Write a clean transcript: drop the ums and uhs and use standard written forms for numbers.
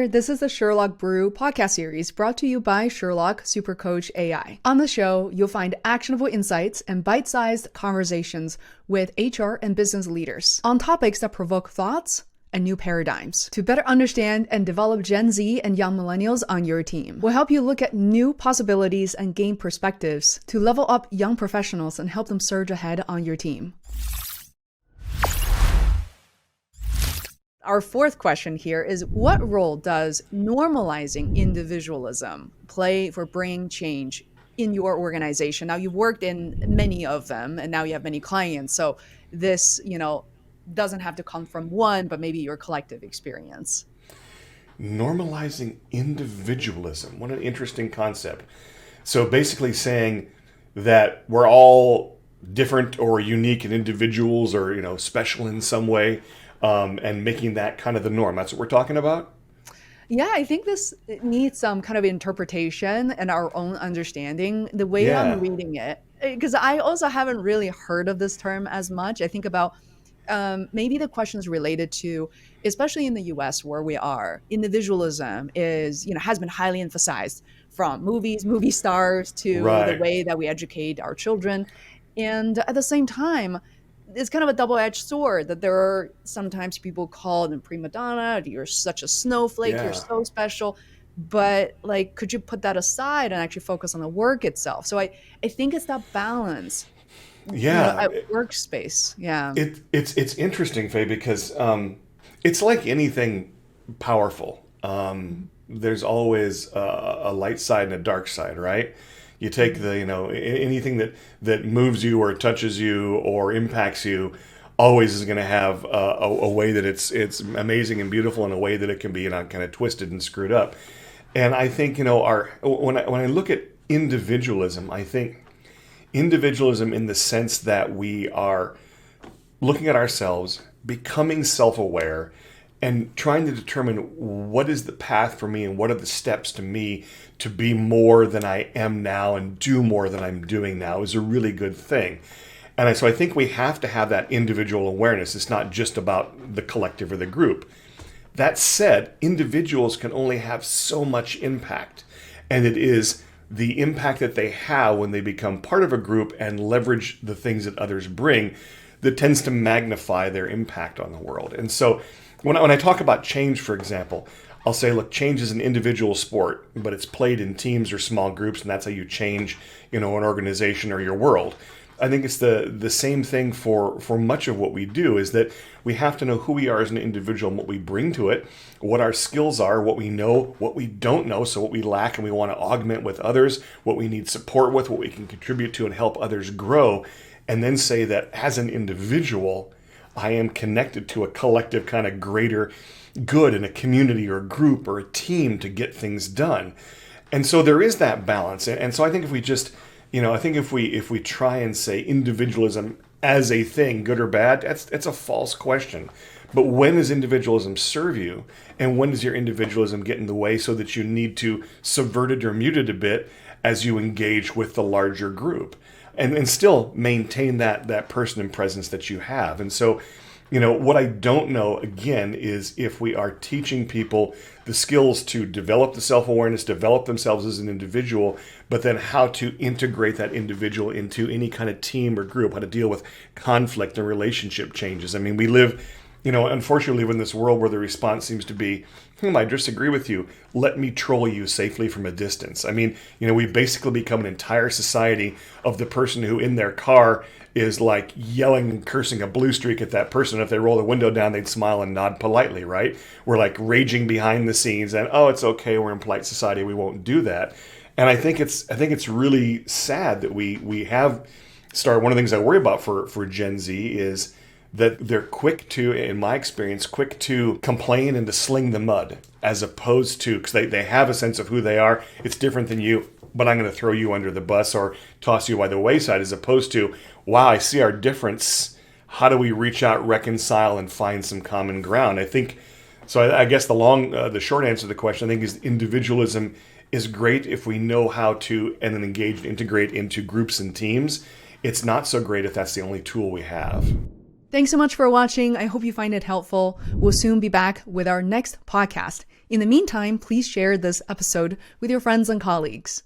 there, this is the Sherlock Brew Podcast series brought to you by Sherlock Supercoach AI. On the show, you'll find actionable insights and bite-sized conversations with HR and business leaders on topics that provoke thoughts and new paradigms to better understand and develop Gen Z and young millennials on your team. We'll help you look at new possibilities and gain perspectives to level up young professionals and help them surge ahead on your team. Our fourth question here is, what role does normalizing individualism play for bringing change in your organization? Now, you've worked in many of them and now you have many clients. So this, doesn't have to come from one, but maybe your collective experience. Normalizing individualism. What an interesting concept. So basically saying that we're all different or unique and individuals or, special in some way. And making that kind of the norm. That's what we're talking about? Yeah, I think this needs some kind of interpretation and our own understanding. The way I'm reading it, because I also haven't really heard of this term as much. I think about maybe the question is related to, especially in the US where we are, individualism is, has been highly emphasized from movies, movie stars to the way that we educate our children. And at the same time, it's kind of a double-edged sword that there are sometimes people call them prima donna, you're such a snowflake, you're so special. But could you put that aside and actually focus on the work itself? So I think it's that balance. At workspace. Yeah. It's interesting, Faye, because it's like anything powerful. There's always a light side and a dark side, right? You take anything that moves you or touches you or impacts you always is going to have a way that it's amazing and beautiful, and a way that it can be kind of twisted and screwed up. And I think when I look at individualism, I think individualism in the sense that we are looking at ourselves, becoming self-aware, and trying to determine what is the path for me and what are the steps to me to be more than I am now and do more than I'm doing now is a really good thing. And so I think we have to have that individual awareness. It's not just about the collective or the group. That said, individuals can only have so much impact. And it is the impact that they have when they become part of a group and leverage the things that others bring that tends to magnify their impact on the world. And so when I talk about change, for example, I'll say, look, change is an individual sport, but it's played in teams or small groups, and that's how you change, an organization or your world. I think it's the same thing for much of what we do, is that we have to know who we are as an individual and what we bring to it, what our skills are, what we know, what we don't know, so what we lack and we want to augment with others, what we need support with, what we can contribute to and help others grow, and then say that as an individual, I am connected to a collective kind of greater good in a community or a group or a team to get things done. And so there is that balance. And so I think if we just, if we try and say individualism as a thing, good or bad, that's a false question. But when does individualism serve you? And when does your individualism get in the way so that you need to subvert it or mute it a bit as you engage with the larger group? And still maintain that person and presence that you have. And so, what I don't know, again, is if we are teaching people the skills to develop the self-awareness, develop themselves as an individual, but then how to integrate that individual into any kind of team or group, how to deal with conflict and relationship changes. I mean, we live, unfortunately, live in this world where the response seems to be, I disagree with you. Let me troll you safely from a distance. I mean, we basically become an entire society of the person who in their car is yelling and cursing a blue streak at that person. If they roll the window down, they'd smile and nod politely, right? We're raging behind the scenes and, it's okay, we're in polite society, we won't do that. And I think it's really sad that we have started. One of the things I worry about for Gen Z is that they're quick to, in my experience, complain and to sling the mud, as opposed to, because they have a sense of who they are. It's different than you, but I'm going to throw you under the bus or toss you by the wayside, as opposed to, wow, I see our difference. How do we reach out, reconcile, and find some common ground? I think, so I guess the short answer to the question, I think, is individualism is great if we know how to and then engage and integrate into groups and teams. It's not so great if that's the only tool we have. Thanks so much for watching. I hope you find it helpful. We'll soon be back with our next podcast. In the meantime, please share this episode with your friends and colleagues.